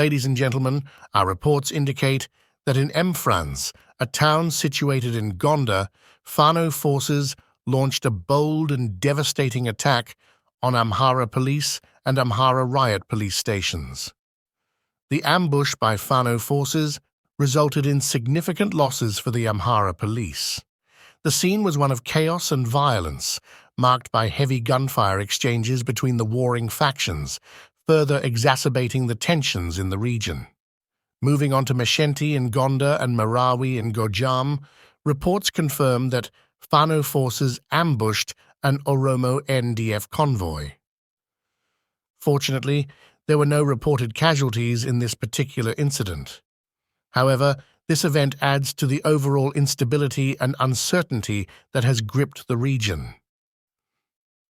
Ladies and gentlemen, our reports indicate that in Mfrans, a town situated in Gondar, Fano forces launched a bold and devastating attack on Amhara police and Amhara riot police stations. The ambush by Fano forces resulted in significant losses for the Amhara police. The scene was one of chaos and violence, marked by heavy gunfire exchanges between the warring factions, further exacerbating the tensions in the region. Moving on to Meshenti in Gondar and Marawi in Gojam, reports confirmed that Fano forces ambushed an Oromo ENDF convoy. Fortunately, there were no reported casualties in this particular incident. However, this event adds to the overall instability and uncertainty that has gripped the region.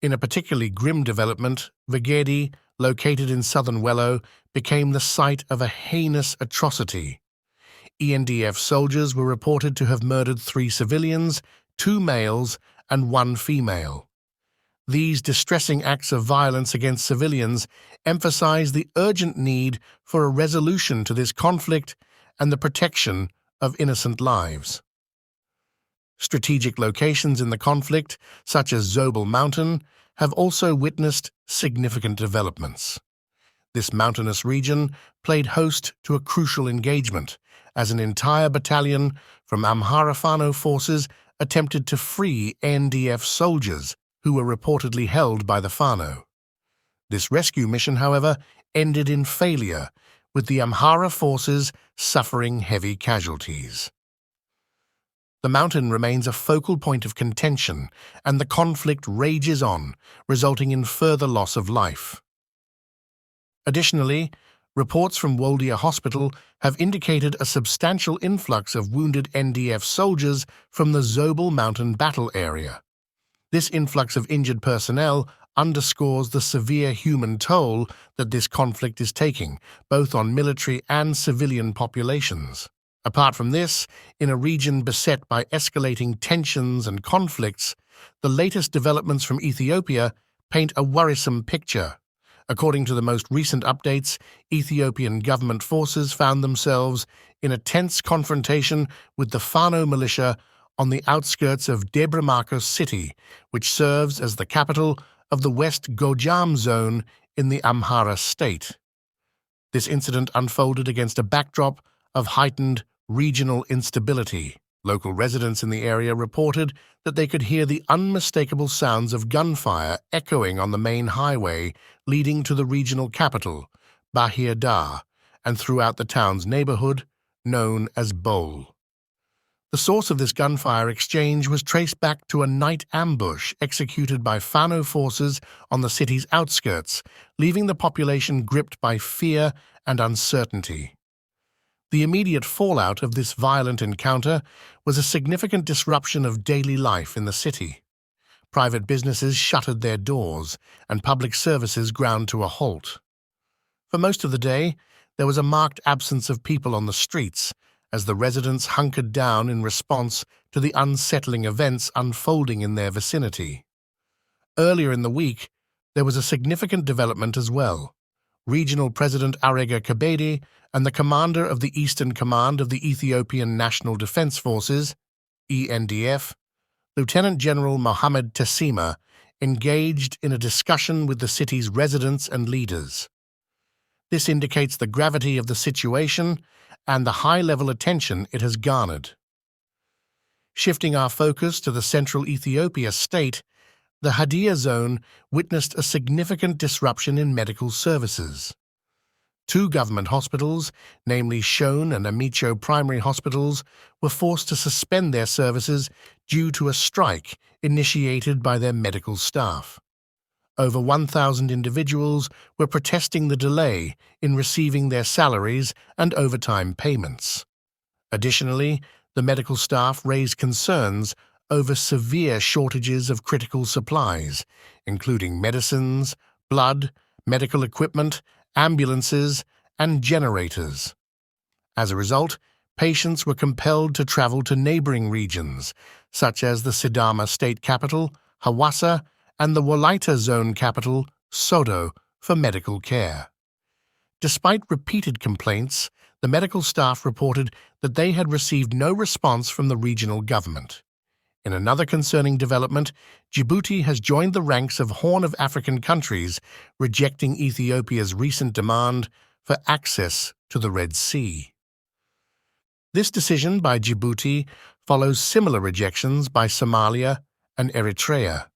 In a particularly grim development, Vegedi, located in southern Wello, became the site of a heinous atrocity. ENDF soldiers were reported to have murdered 3 civilians, 2 males, and 1 female. These distressing acts of violence against civilians emphasize the urgent need for a resolution to this conflict and the protection of innocent lives. Strategic locations in the conflict, such as Zobel Mountain, have also witnessed significant developments. This mountainous region played host to a crucial engagement, as an entire battalion from Amhara Fano forces attempted to free ENDF soldiers who were reportedly held by the Fano. This rescue mission, however, ended in failure, with the Amhara forces suffering heavy casualties. The mountain remains a focal point of contention, and the conflict rages on, resulting in further loss of life. Additionally, reports from Woldia Hospital have indicated a substantial influx of wounded ENDF soldiers from the Zobel Mountain battle area. This influx of injured personnel underscores the severe human toll that this conflict is taking, both on military and civilian populations. Apart from this, in a region beset by escalating tensions and conflicts, the latest developments from Ethiopia paint a worrisome picture. According to the most recent updates, Ethiopian government forces found themselves in a tense confrontation with the Fano militia on the outskirts of Debre Markos city, which serves as the capital of the West Gojam zone in the Amhara state. This incident unfolded against a backdrop of heightened regional instability. Local residents in the area reported that they could hear the unmistakable sounds of gunfire echoing on the main highway leading to the regional capital, Bahir Dar, and throughout the town's neighborhood, known as Bol. The source of this gunfire exchange was traced back to a night ambush executed by Fano forces on the city's outskirts, leaving the population gripped by fear and uncertainty. The immediate fallout of this violent encounter was a significant disruption of daily life in the city. Private businesses shuttered their doors, and public services ground to a halt. For most of the day, there was a marked absence of people on the streets, as the residents hunkered down in response to the unsettling events unfolding in their vicinity. Earlier in the week, there was a significant development as well. Regional President Arega Kabedi and the commander of the Eastern Command of the Ethiopian National Defense Forces, ENDF, Lieutenant General Mohammed Tessima, engaged in a discussion with the city's residents and leaders. This indicates the gravity of the situation and the high-level attention it has garnered. Shifting our focus to the central Ethiopia state, the Hadia zone witnessed a significant disruption in medical services. 2 government hospitals, namely Shone and Amicho primary hospitals, were forced to suspend their services due to a strike initiated by their medical staff. Over 1,000 individuals were protesting the delay in receiving their salaries and overtime payments. Additionally, the medical staff raised concerns over severe shortages of critical supplies, including medicines, blood, medical equipment, ambulances, and generators. As a result, patients were compelled to travel to neighboring regions, such as the Sidama state capital, Hawassa, and the Wolaita zone capital, Sodo, for medical care. Despite repeated complaints, the medical staff reported that they had received no response from the regional government. In another concerning development, Djibouti has joined the ranks of Horn of African countries, rejecting Ethiopia's recent demand for access to the Red Sea. This decision by Djibouti follows similar rejections by Somalia and Eritrea.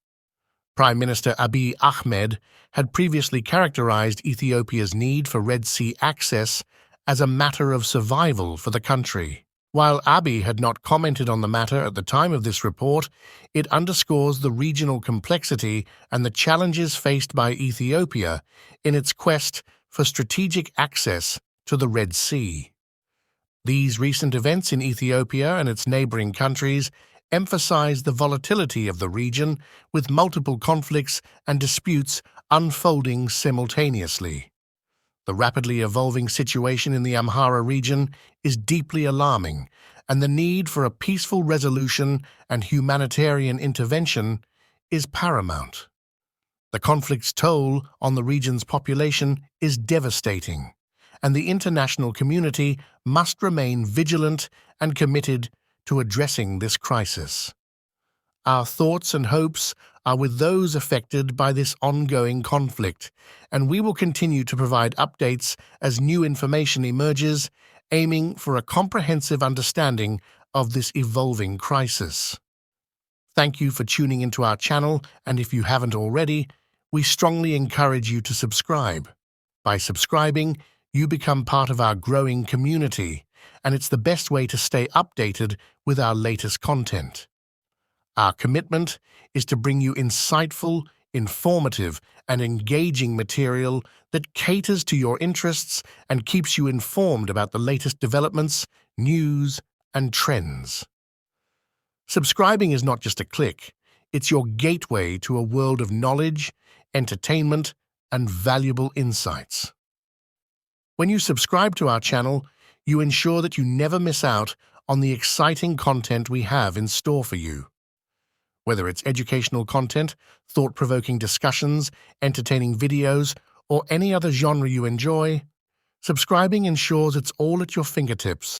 Prime Minister Abiy Ahmed had previously characterized Ethiopia's need for Red Sea access as a matter of survival for the country. While Abiy had not commented on the matter at the time of this report, it underscores the regional complexity and the challenges faced by Ethiopia in its quest for strategic access to the Red Sea. These recent events in Ethiopia and its neighboring countries emphasize the volatility of the region, with multiple conflicts and disputes unfolding simultaneously. The rapidly evolving situation in the Amhara region is deeply alarming, and the need for a peaceful resolution and humanitarian intervention is paramount. The conflict's toll on the region's population is devastating, and the international community must remain vigilant and committed to addressing this crisis. Our thoughts and hopes are with those affected by this ongoing conflict, and we will continue to provide updates as new information emerges, aiming for a comprehensive understanding of this evolving crisis. Thank you for tuning into our channel, and if you haven't already, we strongly encourage you to subscribe. By subscribing, you become part of our growing community, and it's the best way to stay updated with our latest content. Our commitment is to bring you insightful, informative, and engaging material that caters to your interests and keeps you informed about the latest developments, news, and trends. Subscribing is not just a click, it's your gateway to a world of knowledge, entertainment, and valuable insights. When you subscribe to our channel, you ensure that you never miss out on the exciting content we have in store for you. Whether it's educational content, thought-provoking discussions, entertaining videos, or any other genre you enjoy, subscribing ensures it's all at your fingertips.